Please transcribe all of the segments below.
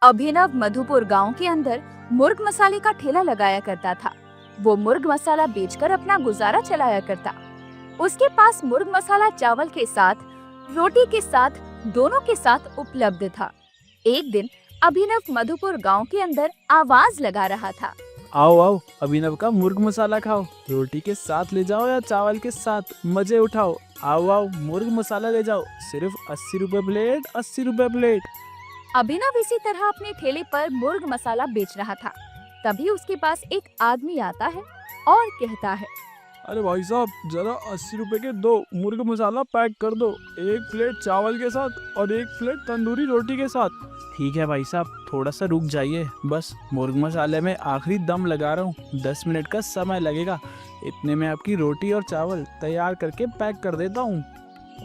अभिनव मधुपुर गांव के अंदर मुर्ग मसाले का ठेला लगाया करता था। वो मुर्ग मसाला बेचकर अपना गुजारा चलाया करता। उसके पास मुर्ग मसाला चावल के साथ, रोटी के साथ, दोनों के साथ उपलब्ध था। एक दिन अभिनव मधुपुर गांव के अंदर आवाज लगा रहा था। आओ आओ, अभिनव का मुर्ग मसाला खाओ, रोटी के साथ ले जाओ या चावल के साथ, मजे उठाओ। आओ आओ, मुर्ग मसाला ले जाओ, सिर्फ 80 रुपए प्लेट, 80 रुपए प्लेट। अभिनव इसी तरह अपने ठेले पर मुर्ग मसाला बेच रहा था। तभी उसके पास एक आदमी आता है और कहता है, अरे भाई साहब, जरा 80 रुपए के दो मुर्ग मसाला पैक कर दो, एक प्लेट चावल के साथ और एक प्लेट तंदूरी रोटी के साथ। ठीक है भाई साहब, थोड़ा सा रुक जाइए, बस मुर्ग मसाले में आखिरी दम लगा रहा हूँ, 10 मिनट का समय लगेगा। इतने में आपकी रोटी और चावल तैयार करके पैक कर देता हूँ।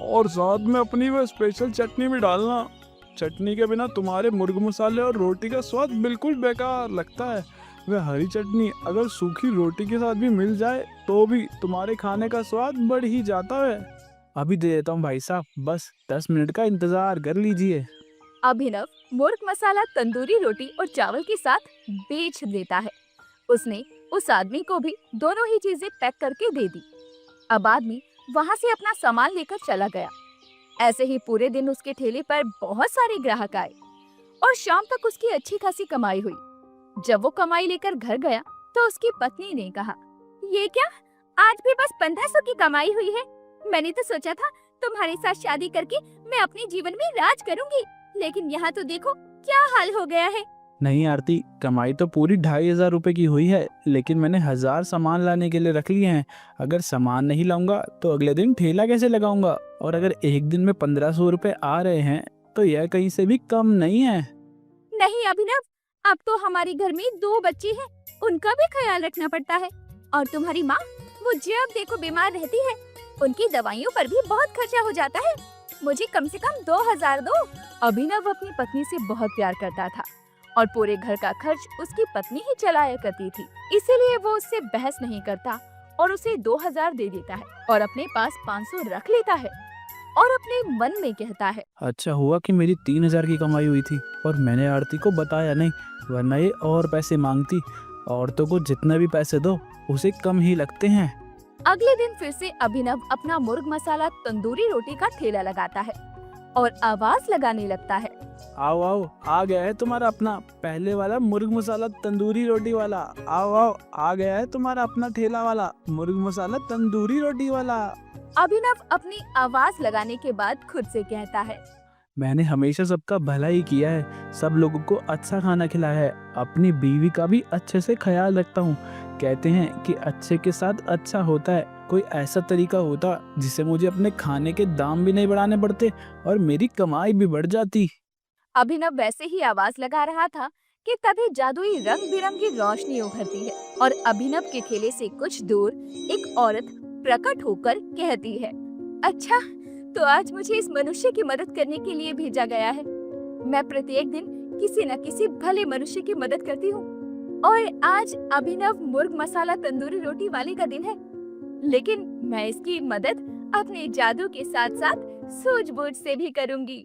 और साथ में अपनी वो स्पेशल चटनी भी डालना। चटनी के बिना तुम्हारे मुर्ग मसाले और रोटी का स्वाद बिल्कुल बेकार लगता है। वह हरी चटनी अगर सूखी रोटी के साथ भी मिल जाए तो भी तुम्हारे खाने का स्वाद बढ़ ही जाता है। अभी दे देता हूँ भाई साहब, बस 10 मिनट का इंतजार कर लीजिए। अभिनव मुर्ग मसाला तंदूरी रोटी और चावल के साथ बेच देता है। उसने उस आदमी को भी दोनों ही चीजें पैक करके दे दी। अब आदमी वहां से अपना सामान लेकर चला गया। ऐसे ही पूरे दिन उसके ठेले पर बहुत सारे ग्राहक आए और शाम तक उसकी अच्छी खासी कमाई हुई। जब वो कमाई लेकर घर गया तो उसकी पत्नी ने कहा, ये क्या, आज भी बस 1500 की कमाई हुई है। मैंने तो सोचा था तुम्हारे साथ शादी करके मैं अपने जीवन में राज करूंगी, लेकिन यहाँ तो देखो क्या हाल हो गया है। नहीं आरती, कमाई तो पूरी 2500 रुपए की हुई है, लेकिन मैंने 1000 सामान लाने के लिए रख लिए हैं। अगर सामान नहीं लाऊंगा तो अगले दिन ठेला कैसे लगाऊंगा? और अगर एक दिन में 1500 रुपए आ रहे हैं तो यह कहीं से भी कम नहीं है। नहीं अभिनव, अब तो हमारे घर में 2 बच्चे हैं, उनका भी ख्याल रखना पड़ता है। और तुम्हारी माँ, वो जब देखो बीमार रहती है, उनकी दवाइयों पर भी बहुत खर्चा हो जाता है। मुझे कम से कम 2000 दो। अभिनव अपनी पत्नी से बहुत प्यार करता था और पूरे घर का खर्च उसकी पत्नी ही चलाया करती थी। इसीलिए वो उससे बहस नहीं करता और उसे 2000 दे देता है और अपने पास 500 रख लेता है और अपने मन में कहता है, अच्छा हुआ कि मेरी 3000 की कमाई हुई थी और मैंने आरती को बताया नहीं, वरना ये और पैसे मांगती। औरतों को जितने भी पैसे दो उसे कम ही लगते हैं। अगले दिन फिर से अभिनव अपना मुर्ग मसाला तंदूरी रोटी का ठेला लगाता है और आवाज लगाने लगता है, आओ आओ, आ गया है तुम्हारा अपना पहले वाला मुर्ग मसाला तंदूरी रोटी वाला। आओ आओ, आ गया है तुम्हारा अपना ठेला वाला मुर्ग मसाला तंदूरी रोटी वाला। अभिनव अपनी आवाज लगाने के बाद खुद से कहता है, मैंने हमेशा सबका भला ही किया है, सब लोगों को अच्छा खाना खिलाया है, अपनी बीवी का भी अच्छे से ख्याल रखता हूँ। कहते हैं कि अच्छे के साथ अच्छा होता है। कोई ऐसा तरीका होता जिससे मुझे अपने खाने के दाम भी नहीं बढ़ाने पड़ते और मेरी कमाई भी बढ़ जाती। अभिनव वैसे ही आवाज लगा रहा था कि तभी जादुई रंग बिरंगी रोशनी उभरती है और अभिनव के ठेले से कुछ दूर एक औरत प्रकट होकर कहती है, अच्छा, तो आज मुझे इस मनुष्य की मदद करने के लिए भेजा गया है। मैं प्रत्येक दिन किसी न किसी भले मनुष्य की मदद करती हूँ और आज अभिनव मुर्ग मसाला तंदूरी रोटी वाले का दिन है, लेकिन मैं इसकी मदद अपने जादू के साथ साथ सूझबूझ से भी करूंगी।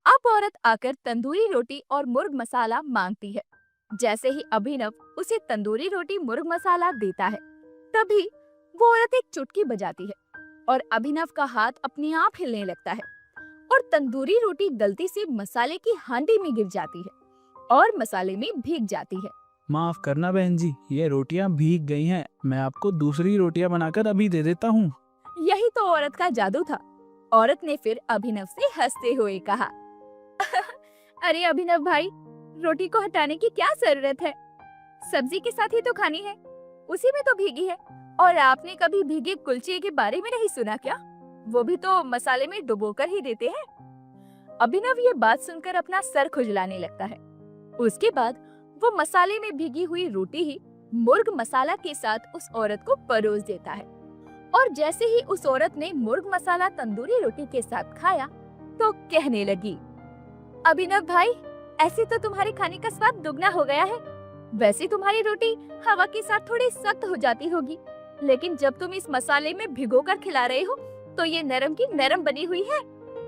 अब औरत आकर तंदूरी रोटी और मुर्ग मसाला मांगती है। जैसे ही अभिनव उसे तंदूरी रोटी मुर्ग मसाला देता है, तभी वो औरत एक चुटकी बजाती है और अभिनव का हाथ अपने आप हिलने लगता है और तंदूरी रोटी गलती से मसाले की हांडी में गिर जाती है और मसाले में भीग जाती है। माफ करना बहन जी, ये रोटियां भीग गई हैं, मैं आपको दूसरी रोटियां बनाकर अभी दे देता हूँ। यही तो औरत का जादू था। औरत ने फिर अभिनव से हंसते हुए कहा, अरे अभिनव भाई, रोटी को हटाने की क्या जरूरत है, सब्जी के साथ ही तो खानी है, उसी में तो भीगी है। और आपने कभी भीगे कुलचे के बारे में नहीं सुना क्या? वो भी तो मसाले में डुबोकर ही देते हैं। अभिनव ये बात सुनकर अपना सर खुजलाने लगता है। उसके बाद वो मसाले में भीगी हुई रोटी ही मुर्ग मसाला के साथ उस औरत को परोस देता है और जैसे ही उस औरत ने मुर्ग मसाला तंदूरी रोटी के साथ खाया तो कहने लगी, अभिनव भाई, ऐसे तो तुम्हारे खाने का स्वाद दुगना हो गया है। वैसे तुम्हारी रोटी हवा के साथ थोड़ी सख्त हो जाती होगी, लेकिन जब तुम इस मसाले में भिगोकर खिला रहे हो तो ये नरम की नरम बनी हुई है।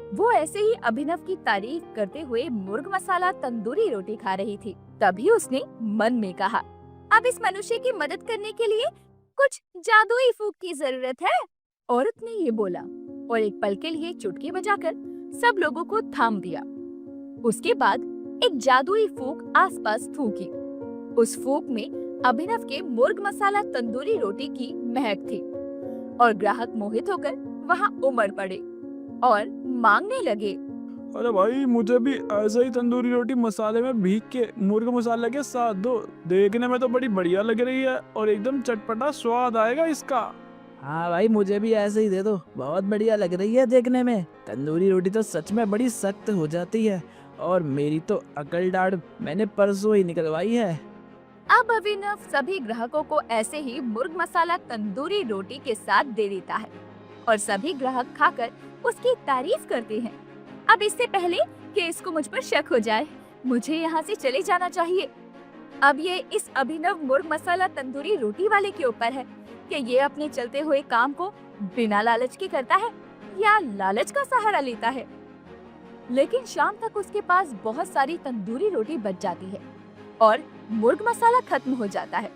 वो ऐसे ही अभिनव की तारीफ करते हुए मुर्ग मसाला तंदूरी रोटी खा रही थी। तभी उसने मन में कहा, अब इस मनुष्य की मदद करने के लिए कुछ जादुई फूंक की जरूरत है। औरत ने ये बोला और एक पल के लिए चुटकी बजाकर सब लोगों को थाम दिया। उसके बाद एक जादुई फूंक आसपास फूंकी। उस फूंक में अभिनव के मुर्ग मसाला तंदूरी रोटी की महक थी और ग्राहक मोहित होकर वहां उमड़ पड़े और मांगने लगे, अरे भाई, मुझे भी ऐसा ही तंदूरी रोटी मसाले में भीग के मुर्ग मसाला के साथ दो। देखने में तो बड़ी बढ़िया लग रही है और एकदम चटपटा स्वाद आएगा इसका। हाँ भाई, मुझे भी ऐसे ही दे दो, बहुत बढ़िया लग रही है देखने में। तंदूरी रोटी तो सच में बड़ी सख्त हो जाती है और मेरी तो अकल डाढ़ मैंने परसों ही निकलवाई है। अब अभिनव सभी ग्राहकों को ऐसे ही मुर्ग मसाला तंदूरी रोटी के साथ दे देता है और सभी ग्राहक खाकर उसकी तारीफ करते हैं। अब इससे पहले कि इसको मुझ पर शक हो जाए, मुझे यहाँ से चले जाना चाहिए। अब ये इस अभिनव मुर्ग मसाला तंदूरी रोटी वाले के ऊपर है कि ये अपने चलते हुए काम को बिना लालच के करता है या लालच का सहारा लेता है। लेकिन शाम तक उसके पास बहुत सारी तंदूरी रोटी बच जाती है और मुर्ग मसाला खत्म हो जाता है।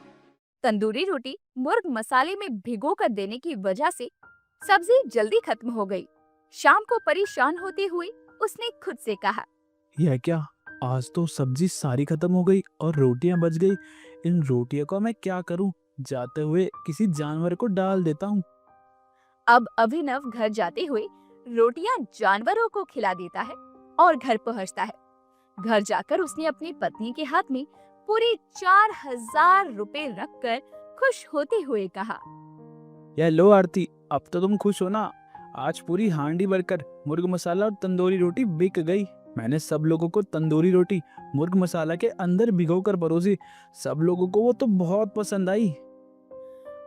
तंदूरी रोटी मुर्ग मसाले में भिगो कर देने की वजह से सब्जी जल्दी खत्म हो गई। शाम को परेशान होते हुए उसने खुद से कहा, यह क्या, आज तो सब्जी सारी खत्म हो गई और रोटियां बच गई। इन रोटियों को मैं क्या करूं? जाते हुए किसी जानवर को डाल देता हूं। अब अभिनव घर जाते हुए रोटियां जानवरों को खिला देता है और घर पहुंचता है। घर जाकर उसने अपनी पत्नी के हाथ में पूरे 4000 रुपए रखकर खुश होते हुए कहा, यह लो आरती, अब तो तुम खुश हो ना? आज पूरी हांडी भरकर मुर्ग मसाला और तंदूरी रोटी बिक गई। मैंने सब लोगों को तंदूरी रोटी मुर्ग मसाला के अंदर भिगोकर परोसी। सब लोगों को वो तो बहुत पसंद आई।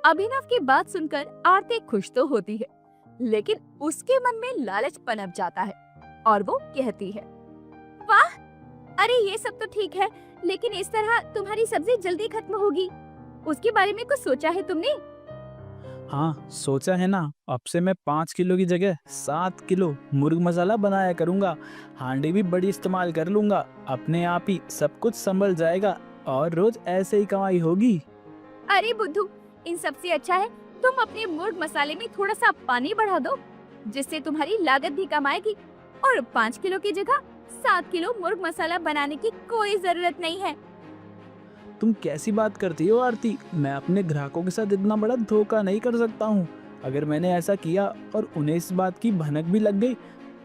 अभिनव की बात सुनकर आरती खुश तो होती है, लेकिन उसके मन में लालच पनप जाता है और वो कहती है, वाह, अरे ये सब तो ठीक है, लेकिन इस तरह तुम्हारी सब्जी जल्दी खत्म होगी, उसके बारे में कुछ सोचा है तुमने? हाँ, सोचा है ना। अब से मैं 5 किलो की जगह 7 किलो मुर्ग मसाला बनाया करूंगा। हांडी भी बड़ी इस्तेमाल कर लूंगा। अपने आप ही सब कुछ संभल जाएगा और रोज ऐसे ही कमाई होगी। अरे बुद्धू, इन सबसे अच्छा है तुम अपने मुर्ग मसाले में थोड़ा सा पानी बढ़ा दो, जिससे तुम्हारी लागत भी कम आएगी और 5 किलो की जगह 7 किलो मुर्ग मसाला बनाने की कोई जरूरत नहीं है। तुम कैसी बात करती हो आरती? मैं अपने ग्राहकों के साथ इतना बड़ा धोखा नहीं कर सकता हूँ। अगर मैंने ऐसा किया और उन्हें इस बात की भनक भी लग गई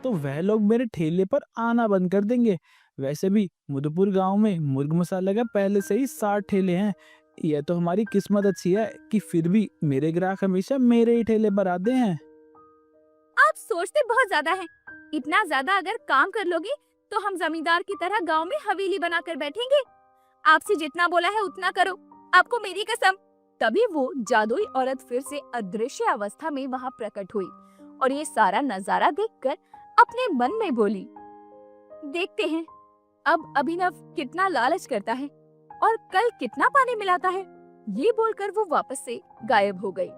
तो वह लोग मेरे ठेले पर आना बंद कर देंगे। वैसे भी मधुपुर गांव में मुर्ग मसाले का पहले से ही 60 ठेले हैं। यह तो हमारी किस्मत अच्छी है कि फिर भी मेरे ग्राहक हमेशा मेरे ही ठेले पर आते हैं। आप सोचते बहुत ज्यादा हैं। इतना ज्यादा अगर काम कर लोगे तो हम जमींदार की तरह गांव में हवेली बनाकर बैठेंगे। आपसे जितना बोला है उतना करो, आपको मेरी कसम। तभी वो जादुई औरत फिर से अदृश्य अवस्था में वहां प्रकट हुई और ये सारा नजारा देखकर अपने मन में बोली, देखते हैं अब अभिनव कितना लालच करता है और कल कितना पानी मिलाता है। ये बोलकर वो वापस से गायब हो गई।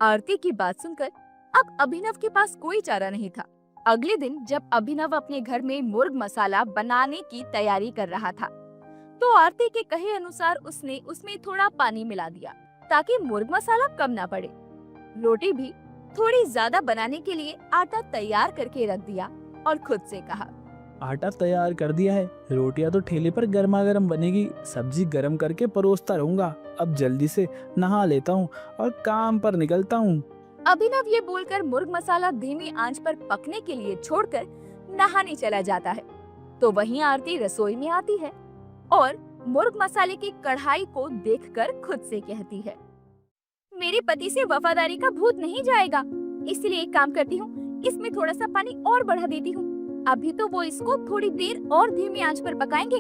आरती की बात सुनकर अब अभिनव के पास कोई चारा नहीं था। अगले दिन जब अभिनव अपने घर में मुर्ग मसाला बनाने की तैयारी कर रहा था, तो आरती के कहे अनुसार उसने उसमें थोड़ा पानी मिला दिया ताकि मुर्ग मसाला कम ना पड़े। रोटी भी थोड़ी ज्यादा बनाने के लिए आटा तैयार करके रख दिया और खुद से कहा, आटा तैयार कर दिया है, रोटियां तो ठेले पर गर्मा गर्म बनेगी। सब्जी गर्म करके परोसता रहूंगा। अब जल्दी से नहा लेता हूँ और काम पर निकलता हूँ। अभिनव ये बोलकर मुर्ग मसाला धीमी आंच पर पकने के लिए छोड़कर नहाने चला जाता है। तो वहीं आरती रसोई में आती है और मुर्ग मसाले की कढ़ाई को देखकर खुद से कहती है, मेरे पति से वफादारी का भूत नहीं जाएगा, इसलिए एक काम करती हूँ, इसमें थोड़ा सा पानी और बढ़ा देती हूँ। अभी तो वो इसको थोड़ी देर और धीमी आंच पर पकाएंगे,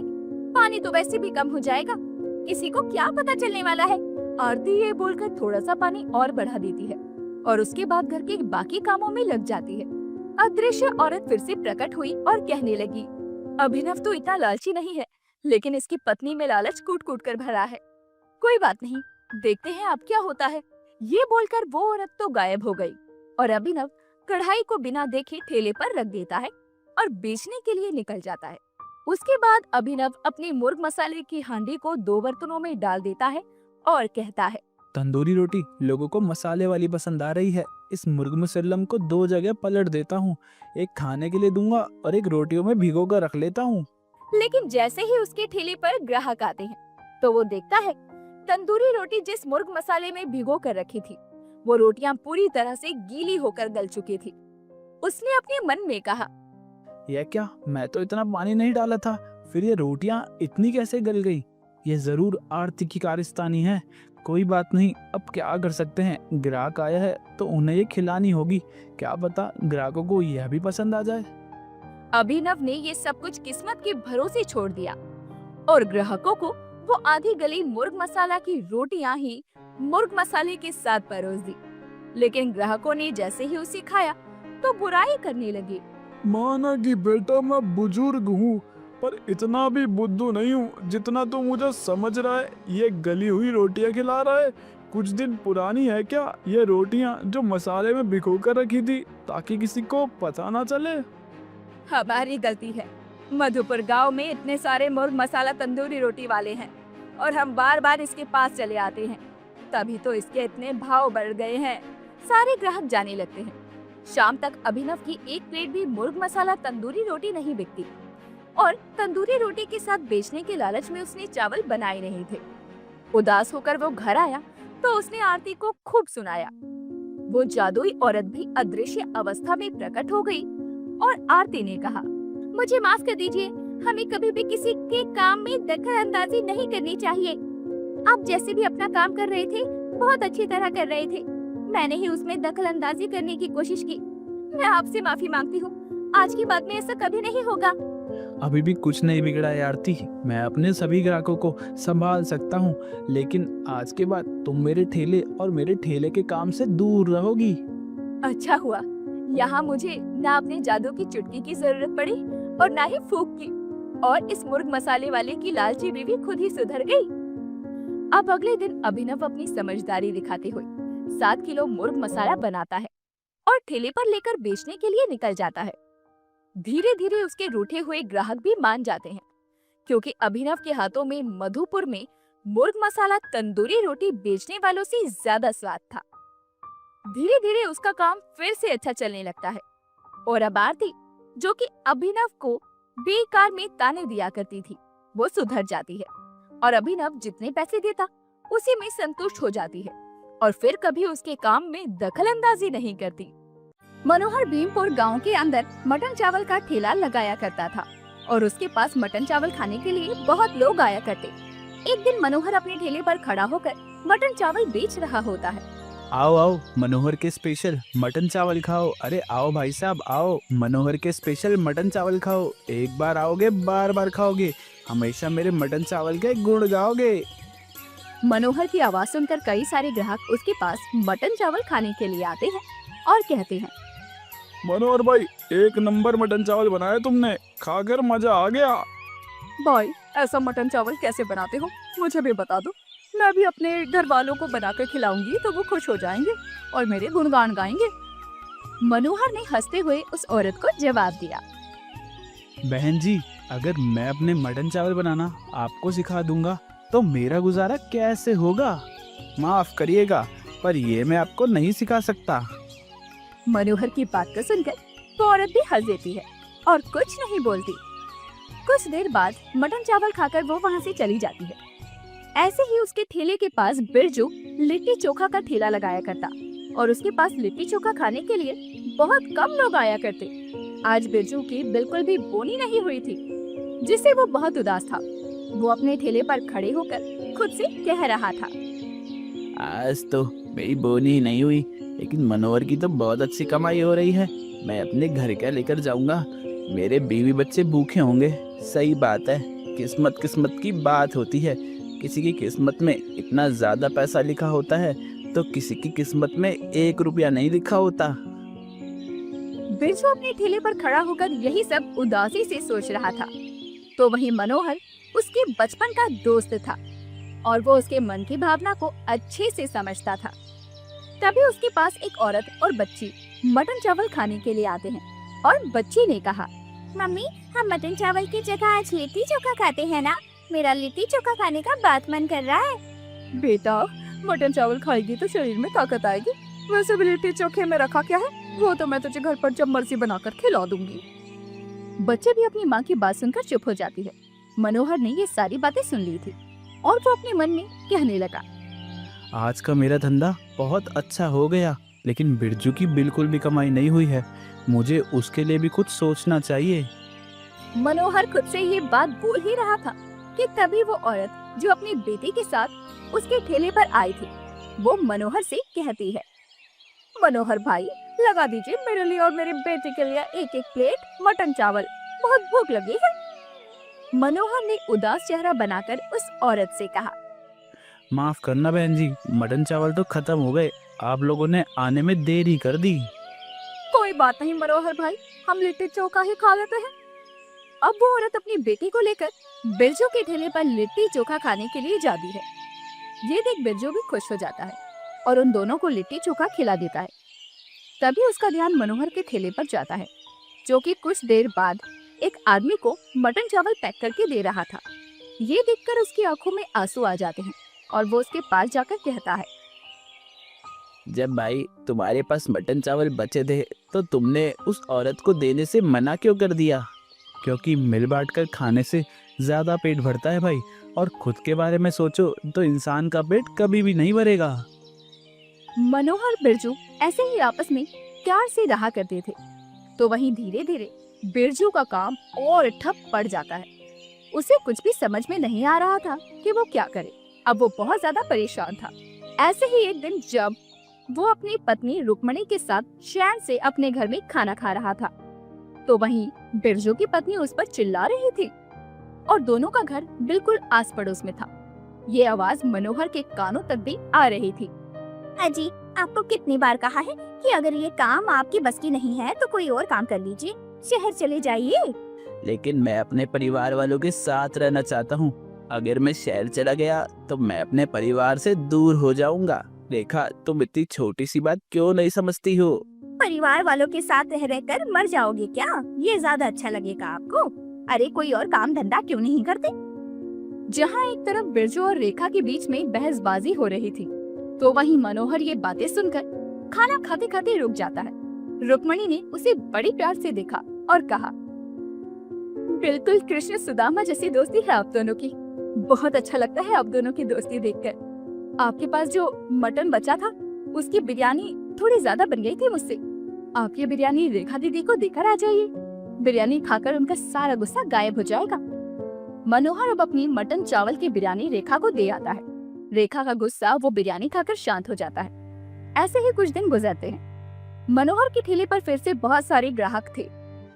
पानी तो वैसे भी कम हो जाएगा, किसी को क्या पता चलने वाला है। आरती ये बोलकर थोड़ा सा पानी और बढ़ा देती है और उसके बाद घर के बाकी कामों में लग जाती है। अदृश्य औरत फिर से प्रकट हुई और कहने लगी, अभिनव तो इतना लालची नहीं है, लेकिन इसकी पत्नी में लालच कूट कूट कर भरा है। कोई बात नहीं, देखते हैं अब क्या होता है। ये बोलकर वो औरत तो गायब हो गई और अभिनव कढ़ाई को बिना देखे ठेले पर रख देता है और बेचने के लिए निकल जाता है। उसके बाद अभिनव अपनी मुर्ग मसाले की हांडी को 2 बर्तनों में डाल देता है और कहता है, तंदूरी रोटी लोगों को मसाले वाली पसंद आ रही है। इस मुर्ग मुसल्लम को 2 जगह पलट देता हूँ, एक खाने के लिए दूंगा और एक रोटियों में भिगो कर रख लेता हूँ। लेकिन जैसे ही उसके ठेले पर ग्राहक आते हैं तो वो देखता है तंदूरी रोटी जिस मुर्ग मसाले में भिगो कर रखी थी वो रोटियां पूरी तरह से गीली होकर गल चुकी थी। उसने अपने मन में कहा, यह क्या, मैं तो इतना पानी नहीं डाला था, फिर ये रोटियां इतनी कैसे गल गई? ये जरूर आरती की कारस्तानी है। कोई बात नहीं, अब क्या कर सकते हैं, ग्राहक आया है तो उन्हें ये खिलानी होगी। क्या पता ग्राहकों को यह भी पसंद आ जाए। अभिनव ने ये सब कुछ किस्मत के भरोसे छोड़ दिया और ग्राहकों को वो आधी गली मुर्ग मसाला की रोटियां ही मुर्ग मसाले के साथ परोस दी। लेकिन ग्राहकों ने जैसे ही उसे खाया तो बुराई करने लगे। माना कि बेटा मैं बुजुर्ग हूँ, पर इतना भी बुद्धू नहीं हूँ जितना तू मुझे समझ रहा है। ये गली हुई रोटियां खिला रहा है, कुछ दिन पुरानी है क्या ये रोटियां जो मसाले में भिगो कर रखी थी ताकि किसी को पता ना चले। हमारी गलती है। मधुपुर गांव में इतने सारे मुर्ग मसाला तंदूरी रोटी वाले हैं और हम बार बार इसके पास चले आते हैं, तभी तो इसके इतने भाव बढ़ गए हैं। सारे ग्राहक जाने लगते हैं। शाम तक अभिनव की एक प्लेट भी मुर्ग मसाला तंदूरी रोटी नहीं बिकती और तंदूरी रोटी के साथ बेचने के लालच में उसने चावल बनाए नहीं थे। उदास होकर वो घर आया तो उसने आरती को खूब सुनाया। वो जादुई औरत भी अदृश्य अवस्था में प्रकट हो गई और आरती ने कहा, मुझे माफ कर दीजिए, हमें कभी भी किसी के काम में दखल अंदाजी नहीं करनी चाहिए। आप जैसे भी अपना काम कर रहे थे बहुत अच्छी तरह कर रहे थे, मैंने ही उसमें दखल अंदाजी करने की कोशिश की। मैं आपसे माफी मांगती हूँ, आज के बाद में ऐसा कभी नहीं होगा। अभी भी कुछ नहीं बिगड़ा है आरती, मैं अपने सभी ग्राहकों को संभाल सकता हूँ, लेकिन आज के बाद तुम मेरे ठेले और मेरे ठेले के काम से दूर रहोगी। अच्छा हुआ, यहाँ मुझे ना अपने जादू की चुटकी की जरूरत पड़ी और ना ही फूंक की, और इस मुर्ग मसाले वाले की लालची बीवी खुद ही सुधर गई। अब अगले दिन अभिनव अपनी समझदारी दिखाते हुए 7 किलो मुर्ग मसाला बनाता है और ठेले पर लेकर बेचने के लिए निकल जाता है। धीरे धीरे उसके रूठे हुए ग्राहक भी मान जाते हैं, क्योंकि अभिनव के हाथों में मधुपुर में मुर्ग मसाला तंदूरी रोटी बेचने वालों से ज्यादा स्वाद था। धीरे धीरे उसका काम फिर से अच्छा चलने लगता है और अब आरती, जो कि अभिनव को बेकार में ताने दिया करती थी, वो सुधर जाती है और अभिनव जितने पैसे देता उसी में संतुष्ट हो जाती है और फिर कभी उसके काम में दखल अंदाजी नहीं करती। मनोहर भीमपुर गांव के अंदर मटन चावल का ठेला लगाया करता था और उसके पास मटन चावल खाने के लिए बहुत लोग आया करते। एक दिन मनोहर अपने ठेले पर खड़ा होकर मटन चावल बेच रहा होता है। आओ आओ, मनोहर के स्पेशल मटन चावल खाओ। अरे आओ भाई साहब आओ, मनोहर के स्पेशल मटन चावल खाओ। एक बार आओगे बार बार खाओगे, हमेशा मेरे मटन चावल के गुण गाओगे। मनोहर की आवाज सुनकर कई सारे ग्राहक उसके पास मटन चावल खाने के लिए आते हैं और कहते हैं, मनोहर भाई, 1 नंबर मटन चावल बनाया तुमने, खाकर मजा आ गया। भाई ऐसा मटन चावल कैसे बनाते हो, मुझे भी बता दो, मैं भी अपने घर वालों को बनाकर खिलाऊंगी तो वो खुश हो जाएंगे और मेरे गुणगान गाएंगे। मनोहर ने हंसते हुए उस औरत को जवाब दिया, बहन जी, अगर मैं अपने मटन चावल बनाना आपको सिखा दूंगा तो मेरा गुजारा कैसे होगा? माफ करिएगा, पर ये मैं आपको नहीं सिखा सकता। मनोहर की बात को सुनकर वो औरत भी हंस देती है और कुछ नहीं बोलती। कुछ देर बाद मटन चावल खाकर वो वहाँ से चली जाती है। ऐसे ही उसके ठेले के पास बिरजू लिट्टी चोखा का ठेला लगाया करता और उसके पास लिट्टी चोखा खाने के लिए बहुत कम लोग आया करते। आज बिरजू की बिल्कुल भी बोनी नहीं हुई थी, जिससे वो बहुत उदास था। वो अपने ठेले पर खड़े होकर खुद से कह रहा था, आज तो मेरी बोनी नहीं हुई, लेकिन मनोहर की तो बहुत अच्छी कमाई हो रही है। मैं अपने घर क्या लेकर जाऊंगा, मेरे बीवी बच्चे भूखे होंगे। सही बात है, किस्मत किस्मत की बात होती है। किसी की किस्मत में इतना ज्यादा पैसा लिखा होता है तो किसी की किस्मत में 1 रुपया नहीं लिखा होता। बिरजू अपने ठेले पर खड़ा होकर यही सब उदासी से सोच रहा था तो वहीं मनोहर उसके बचपन का दोस्त था और वो उसके मन की भावना को अच्छे से समझता था। तभी उसके पास एक औरत और बच्ची मटन चावल खाने के लिए आते हैं और बच्ची ने कहा, मम्मी हम मटन चावल की जगह आज लिट्टी चोखा खाते हैं ना? मेरा लिट्टी चोखा खाने का बहुत मन कर रहा है। बेटा मटन चावल खाएगी तो शरीर में ताकत आएगी, वैसे भी लिट्टी चोखे में रखा क्या है, वो तो मैं तुझे घर पर जब मर्जी बनाकर खिला दूंगी। बच्चे भी अपनी माँ की बात सुनकर चुप हो जाती है। मनोहर ने ये सारी बातें सुन ली थी और वो अपने मन में कहने लगा, आज का मेरा धंधा बहुत अच्छा हो गया, लेकिन बिरजू की बिल्कुल भी कमाई नहीं हुई है। मुझे उसके लिए भी कुछ सोचना चाहिए। मनोहर खुद से ये बात बोल ही रहा था कि तभी वो औरत जो अपनी बेटी के साथ उसके ठेले पर आई थी, वो मनोहर से कहती है, मनोहर भाई लगा दीजिए मेरे लिए और मेरे बेटे के लिए एक एक प्लेट मटन चावल, बहुत भूख लगी है। मनोहर ने उदास चेहरा बनाकर उस औरत से कहा, माफ करना बहन जी, मटन चावल तो खत्म हो गए, आप लोगों ने आने में देरी कर दी। कोई बात नहीं मनोहर भाई, हम लिट्टी चोखा ही खा लेते हैं। अब वो औरत अपनी बेटी को लेकर बिरजू के ठेले पर लिट्टी चोखा खाने के लिए जाती है। ये देख बिरजू भी खुश हो जाता है और उन दोनों को लिट्टी चोखा खिला देता है। तभी उसका ध्यान मनोहर के ठेले पर जाता है, जो कि कुछ देर बाद एक आदमी को मटन चावल पैक करके दे रहा था। ये देखकर उसकी आंखों में आंसू आ जाते हैं और वो उसके पास जाकर कहता है, जब भाई तुम्हारे पास मटन चावल बचे थे तो तुमने उस औरत को देने से मना क्यों कर दिया? क्योंकि मिल बांट कर खाने से ज्यादा पेट भरता है भाई, और खुद के बारे में सोचो तो इंसान का पेट कभी भी नहीं भरेगा। मनोहर बिरजू ऐसे ही आपस में प्यार से रहा करते थे। तो वहीं धीरे धीरे बिरजू का काम और ठप पड़ जाता है। उसे कुछ भी समझ में नहीं आ रहा था कि वो क्या करे। अब वो बहुत ज्यादा परेशान था। ऐसे ही एक दिन जब वो अपनी पत्नी रुक्मणी के साथ चैन से अपने घर में खाना खा रहा था, तो वहीं बिरजू की पत्नी उस पर चिल्ला रही थी और दोनों का घर बिल्कुल आस पड़ोस में था। ये आवाज मनोहर के कानों तक भी आ रही थी। अजी, आपको कितनी बार कहा है कि अगर ये काम आपकी बस की नहीं है तो कोई और काम कर लीजिए, शहर चले जाइए। लेकिन मैं अपने परिवार वालों के साथ रहना चाहता हूँ। अगर मैं शहर चला गया तो मैं अपने परिवार से दूर हो जाऊंगा। रेखा, तुम इतनी छोटी सी बात क्यों नहीं समझती हो? परिवार वालों के साथ रह रहकर मर जाओगे क्या? ये ज्यादा अच्छा लगेगा आपको? अरे कोई और काम धंधा क्यों नहीं करते? जहाँ एक तरफ बिरजू और रेखा के बीच में बहसबाजी हो रही थी, तो वहीं मनोहर ये बातें सुनकर खाना खाते खाते रुक जाता है। रुक्मणी ने उसे बड़ी प्यार से देखा और कहा, बिल्कुल कृष्ण सुदामा जैसी दोस्ती है आप दोनों की। बहुत अच्छा लगता है आप दोनों की दोस्ती देखकर। आपके पास जो मटन बचा था उसकी बिरयानी थोड़ी ज्यादा बन गई थी मुझसे। आप ये बिरयानी रेखा दीदी को देकर आ जाइए। बिरयानी खाकर उनका सारा गुस्सा गायब हो जाएगा। मनोहर अब अपनी मटन चावल की बिरयानी रेखा को दे आता है। रेखा का गुस्सा वो बिरयानी खाकर शांत हो जाता है। ऐसे ही कुछ दिन गुजरते हैं। मनोहर के ठेले पर फिर से बहुत सारे ग्राहक थे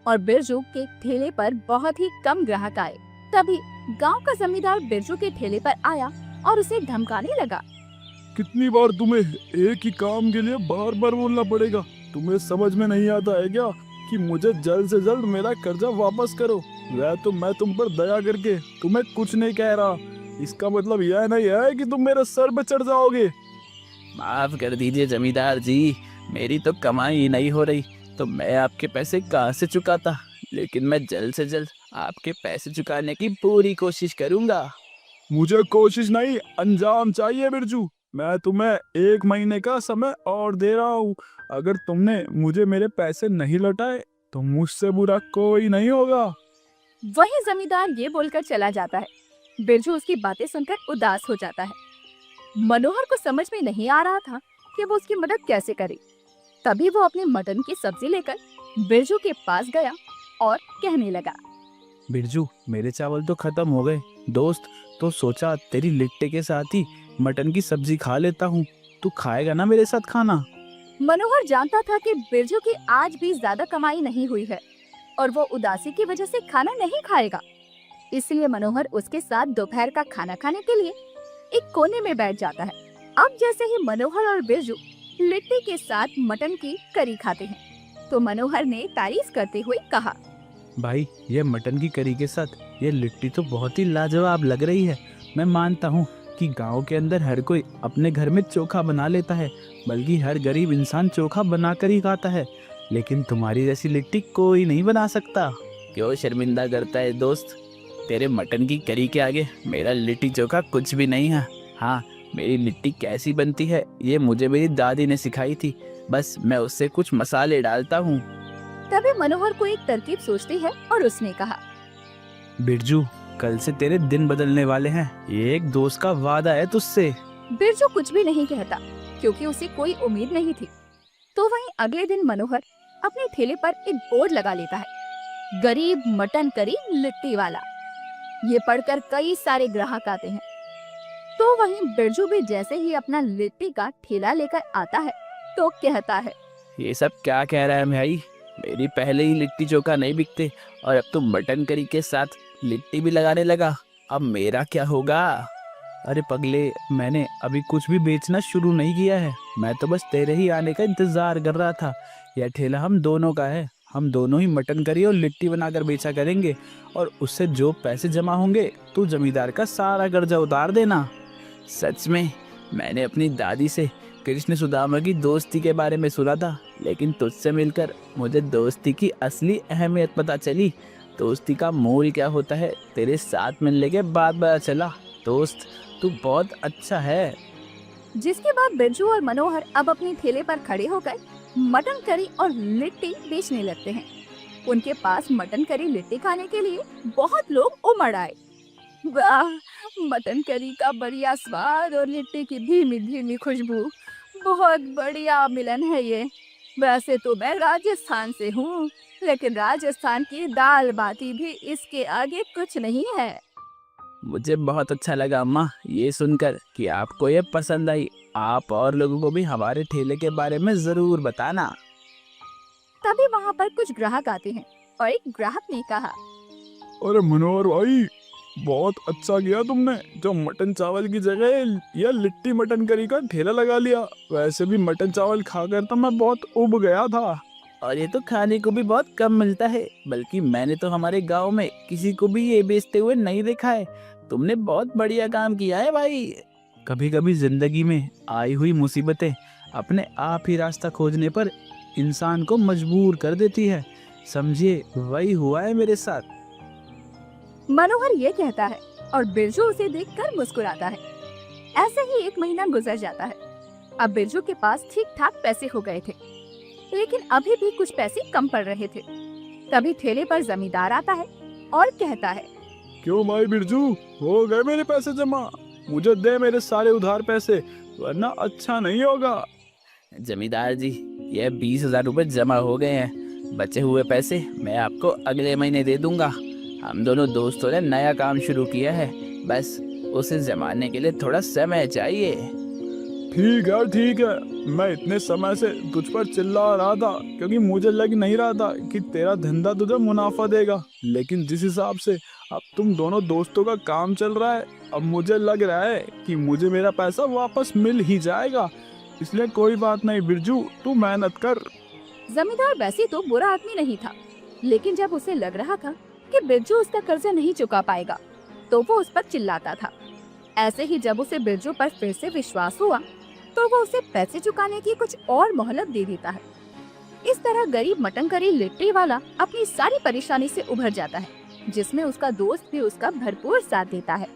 और बिरजू के ठेले पर बहुत ही कम ग्राहक आए। तभी गांव का जमींदार बिरजू के ठेले पर आया और उसे धमकाने लगा। कितनी बार तुम्हें एक ही काम के लिए बार बार बोलना पड़ेगा? तुम्हें समझ में नहीं आता है क्या कि मुझे जल्द से जल्द मेरा कर्जा वापस करो? वह तो मैं तुम पर दया करके तुम्हें कुछ नहीं कह रहा, इसका मतलब यह नहीं है कि तुम मेरे सर पे चढ़ जाओगे। माफ कर दीजिए जमींदार जी, मेरी तो कमाई ही नहीं हो रही, तो मैं आपके पैसे कहाँ से चुकाता। लेकिन मैं जल्द से जल्द आपके पैसे चुकाने की पूरी कोशिश करूंगा। मुझे कोशिश नहीं, अंजाम चाहिए बिरजू। मैं तुम्हें 1 महीने का समय और दे रहा हूँ। अगर तुमने मुझे मेरे पैसे नहीं लौटाए तो मुझसे बुरा कोई नहीं होगा। वही जमींदार ये बोलकर चला जाता है। बिरजू उसकी बातें सुनकर उदास हो जाता है। मनोहर को समझ में नहीं आ रहा था कि वो उसकी मदद कैसे करे। तभी वो अपने मटन की सब्जी लेकर बिरजू के पास गया और कहने लगा, बिरजू, मेरे चावल तो खत्म हो गए दोस्त, तो सोचा तेरी लिट्टे के साथ ही मटन की सब्जी खा लेता हूँ। तू खाएगा ना मेरे साथ खाना? मनोहर जानता था कि बिरजू की आज भी ज्यादा कमाई नहीं हुई है और वो उदासी की वजह से खाना नहीं खाएगा। इसलिए मनोहर उसके साथ दोपहर का खाना खाने के लिए एक कोने में बैठ जाता है। अब जैसे ही मनोहर और बिरजू लिट्टी के साथ मटन की करी खाते हैं, तो मनोहर ने तारीफ करते हुए कहा, भाई, ये मटन की करी के साथ ये लिट्टी तो बहुत ही लाजवाब लग रही है। मैं मानता हूँ कि गांव के अंदर हर कोई अपने घर में चोखा बना लेता है, बल्कि हर गरीब इंसान चोखा बनाकर ही खाता है, लेकिन तुम्हारी जैसी लिट्टी कोई नहीं बना सकता। क्यों शर्मिंदा करता है दोस्त? तेरे मटन की करी के आगे मेरा लिट्टी चोखा कुछ भी नहीं है। हाँ, मेरी लिट्टी कैसी बनती है ये मुझे मेरी दादी ने सिखाई थी, बस मैं उससे कुछ मसाले डालता हूँ। तभी मनोहर को एक तरकीब सोचती है और उसने कहा, बिरजू, कल से तेरे दिन बदलने वाले हैं, ये एक दोस्त का वादा है तुझसे। बिरजू कुछ भी नहीं कहता क्योंकि उसे कोई उम्मीद नहीं थी। तो वहीं अगले दिन मनोहर अपने ठेले पर एक बोर्ड लगा लेता है, गरीब मटन करी लिट्टी वाला। ये पढ़कर कई सारे ग्राहक आते हैं। तो वहीं बिरजू भी जैसे ही अपना लिट्टी का ठेला लेकर आता है तो कहता है, ये सब क्या कह रहा है भाई? मेरी पहले ही लिट्टी चोखा नहीं बिकते और अब तो मटन करी के साथ लिट्टी भी लगाने लगा, अब मेरा क्या होगा? अरे पगले, मैंने अभी कुछ भी बेचना शुरू नहीं किया है, मैं तो बस तेरे ही आने का इंतजार कर रहा था। यह ठेला हम दोनों का है, हम दोनों ही मटन करी और लिट्टी बनाकर बेचा करेंगे और उससे जो पैसे जमा होंगे तू जमींदार का सारा कर्जा उतार देना। सच में मैंने अपनी दादी से कृष्ण सुदामा की दोस्ती के बारे में सुना था, लेकिन तुझसे मिलकर मुझे दोस्ती की असली अहमियत पता चली। दोस्ती का मोल क्या होता है तेरे साथ मिलने के बाद पता चला। दोस्त, तू बहुत अच्छा है। जिसके बाद बिरजू और मनोहर अब अपने ठेले पर खड़े होकर मटन करी और लिट्टी बेचने लगते हैं। उनके पास मटन करी लिट्टी खाने के लिए बहुत लोग उमड़ आए। वाह, मटन करी का बढ़िया स्वाद और लिट्टी की धीमी धीमी खुशबू, बहुत बढ़िया मिलन है ये। वैसे तो मैं राजस्थान से हूँ, लेकिन राजस्थान की दाल बाटी भी इसके आगे कुछ नहीं है। मुझे बहुत अच्छा लगा अम्मा ये सुनकर कि आपको ये पसंद आई। आप और लोगों को भी हमारे ठेले के बारे में जरूर बताना। तभी वहाँ पर कुछ ग्राहक आते हैं और एक ग्राहक ने कहा, अरे मनोहर भाई, बहुत अच्छा किया तुमने जो मटन चावल की जगह यह लिट्टी मटन करी का ठेला लगा लिया। वैसे भी मटन चावल खाकर तो मैं बहुत उब गया था। और ये तो खाने को भी बहुत कम मिलता है, बल्कि मैंने तो हमारे गांव में किसी को भी ये बेचते हुए नहीं देखा है। तुमने बहुत बढ़िया काम किया है भाई। कभी कभी जिंदगी में आई हुई मुसीबतें अपने आप ही रास्ता खोजने पर इंसान को मजबूर कर देती है। समझिए, वही हुआ है मेरे साथ। मनोहर ये कहता है और बिरजू उसे देखकर मुस्कुराता है। ऐसे ही 1 महीना गुजर जाता है। अब बिरजू के पास ठीक ठाक पैसे हो गए थे, लेकिन अभी भी कुछ पैसे कम पड़ रहे थे। तभी ठेले पर जमींदार आता है और कहता है, क्यों भाई बिरजू, हो गए मेरे पैसे जमा? मुझे दे मेरे सारे उधार पैसे, वरना अच्छा नहीं होगा। जमींदार जी, यह 20,000 रुपये जमा हो गए हैं। बचे हुए पैसे मैं आपको अगले महीने दे दूंगा। हम दोनों दोस्तों ने नया काम शुरू किया है, बस उसे जमाने के लिए थोड़ा समय चाहिए। ठीक है, मैं इतने समय से तुझ पर चिल्ला रहा था क्योंकि मुझे लग नहीं रहा था कि तेरा धंधा तुझे मुनाफा देगा, लेकिन जिस हिसाब से अब तुम दोनों दोस्तों का काम चल रहा है, अब मुझे लग रहा है कि मुझे मेरा पैसा वापस मिल ही जाएगा। इसलिए कोई बात नहीं बिरजू, तू मेहनत कर। जमींदार वैसे तो बुरा आदमी नहीं था, लेकिन जब उसे लग रहा था कि बिरजू उसका कर्जा नहीं चुका पाएगा, तो वो उस पर चिल्लाता था। ऐसे ही जब उसे बिरजू पर फिर से विश्वास हुआ, तो वो उसे पैसे चुकाने की कुछ और मोहलत दे देता है। इस तरह गरीब मटन करी लिट्टी वाला अपनी सारी परेशानी से उभर जाता है, जिसमें उसका दोस्त भी उसका भरपूर साथ देता है।